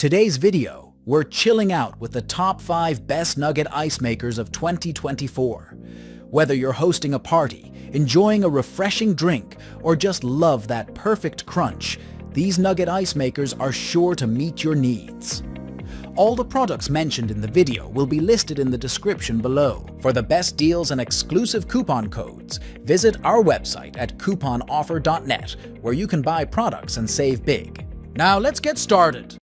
today's video, we're chilling out with the top 5 best nugget ice makers of 2024. Whether you're hosting a party, enjoying a refreshing drink, or just love that perfect crunch, these nugget ice makers are sure to meet your needs. All the products mentioned in the video will be listed in the description below. For the best deals and exclusive coupon codes, visit our website at couponoffer.net, where you can buy products and save big. Now let's get started.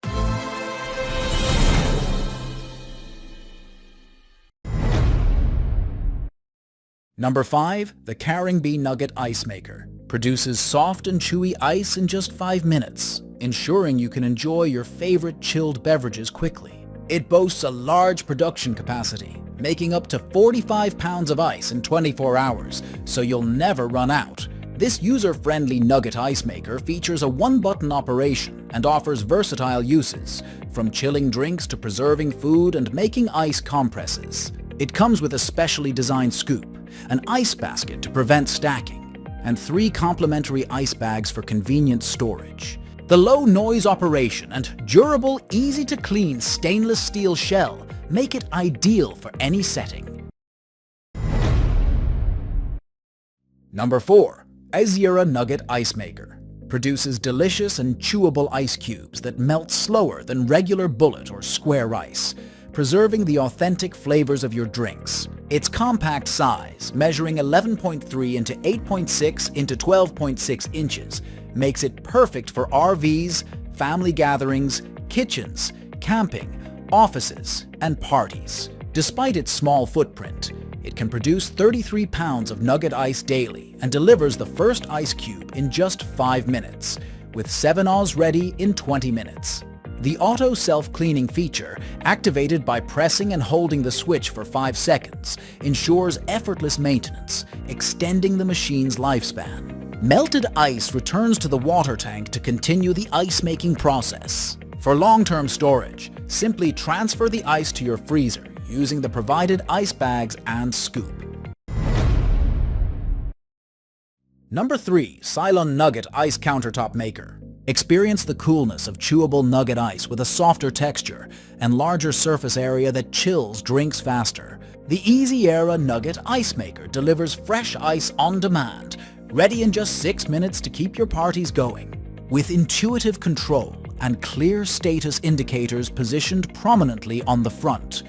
Number 5. The KaringBee Nugget Ice Maker. Produces soft and chewy ice in just 5 minutes, ensuring you can enjoy your favorite chilled beverages quickly. It boasts a large production capacity, making up to 45 pounds of ice in 24 hours, so you'll never run out. This user-friendly nugget ice maker features a one-button operation and offers versatile uses, from chilling drinks to preserving food and making ice compresses. It comes with a specially designed scoop, an ice basket to prevent stacking, and 3 complimentary ice bags for convenient storage. The low-noise operation and durable, easy-to-clean stainless steel shell make it ideal for any setting. Number 4. EASYERA Nugget Ice Maker. Produces delicious and chewable ice cubes that melt slower than regular bullet or square ice, preserving the authentic flavors of your drinks. Its compact size, measuring 11.3 into 8.6 into 12.6 inches, makes it perfect for RVs, family gatherings, kitchens, camping, offices, and parties. Despite its small footprint, it can produce 33 pounds of nugget ice daily and delivers the first ice cube in just 5 minutes, with 7 Oz ready in 20 minutes. The auto self-cleaning feature, activated by pressing and holding the switch for 5 seconds, ensures effortless maintenance, extending the machine's lifespan. Melted ice returns to the water tank to continue the ice-making process. For long-term storage, simply transfer the ice to your freezer using the provided ice bags and scoop. Number 3. Silonn Nugget Ice Countertop Maker. Experience the coolness of chewable nugget ice with a softer texture and larger surface area that chills drinks faster. The EASYERA Nugget Ice Maker delivers fresh ice on demand, ready in just 6 minutes to keep your parties going. With intuitive control and clear status indicators positioned prominently on the front,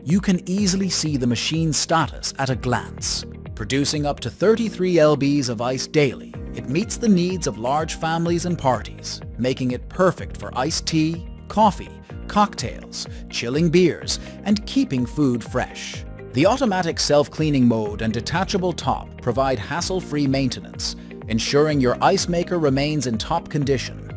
you can easily see the machine's status at a glance. Producing up to 33 lbs of ice daily, it meets the needs of large families and parties, making it perfect for iced tea, coffee, cocktails, chilling beers, and keeping food fresh. The automatic self-cleaning mode and detachable top provide hassle-free maintenance, ensuring your ice maker remains in top condition.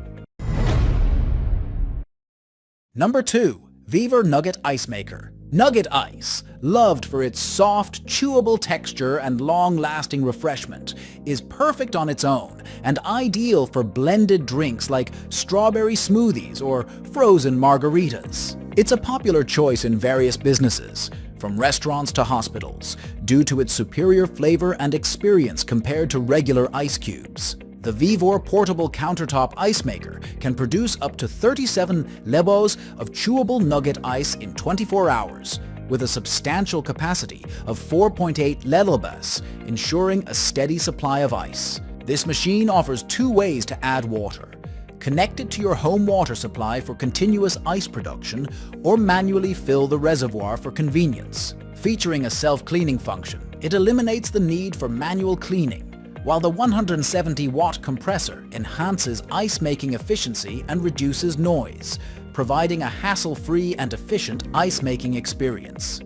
Number 2. VEVOR Nugget Ice Maker. Nugget ice, loved for its soft, chewable texture and long-lasting refreshment, is perfect on its own and ideal for blended drinks like strawberry smoothies or frozen margaritas. It's a popular choice in various businesses, from restaurants to hospitals, due to its superior flavor and experience compared to regular ice cubes. The VEVOR portable countertop ice maker can produce up to 37 lebos of chewable nugget ice in 24 hours, with a substantial capacity of 4.8 lelobas, ensuring a steady supply of ice. This machine offers 2 ways to add water: connect it to your home water supply for continuous ice production, or manually fill the reservoir for convenience. Featuring a self-cleaning function, it eliminates the need for manual cleaning, while the 170-watt compressor enhances ice-making efficiency and reduces noise, providing a hassle-free and efficient ice-making experience.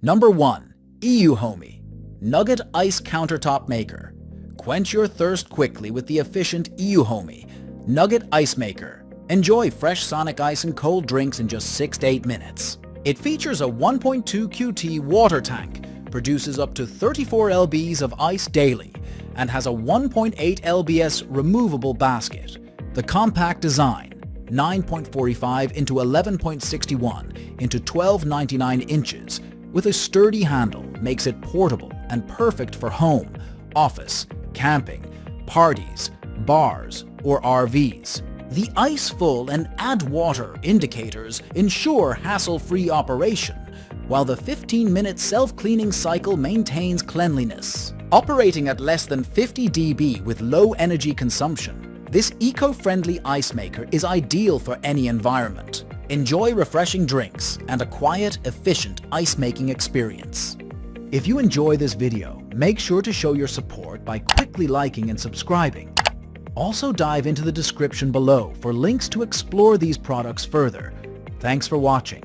Number 1. EUHOMY Nugget Ice Countertop Maker. Quench your thirst quickly with the efficient EUHOMY Nugget Ice Maker. Enjoy fresh sonic ice and cold drinks in just 6 to 8 minutes. It features a 1.2 QT water tank, produces up to 34 lbs of ice daily, and has a 1.8 lbs removable basket. The compact design, 9.45 into 11.61 into 12.99 inches, with a sturdy handle, makes it portable and perfect for home, office, camping, parties, bars, or RVs. The ice full and add water indicators ensure hassle-free operation, while the 15-minute self-cleaning cycle maintains cleanliness. Operating at less than 50 dB with low energy consumption, this eco-friendly ice maker is ideal for any environment. Enjoy refreshing drinks and a quiet, efficient ice-making experience. If you enjoy this video, make sure to show your support by quickly liking and subscribing. Also dive into the description below for links to explore these products further. Thanks for watching,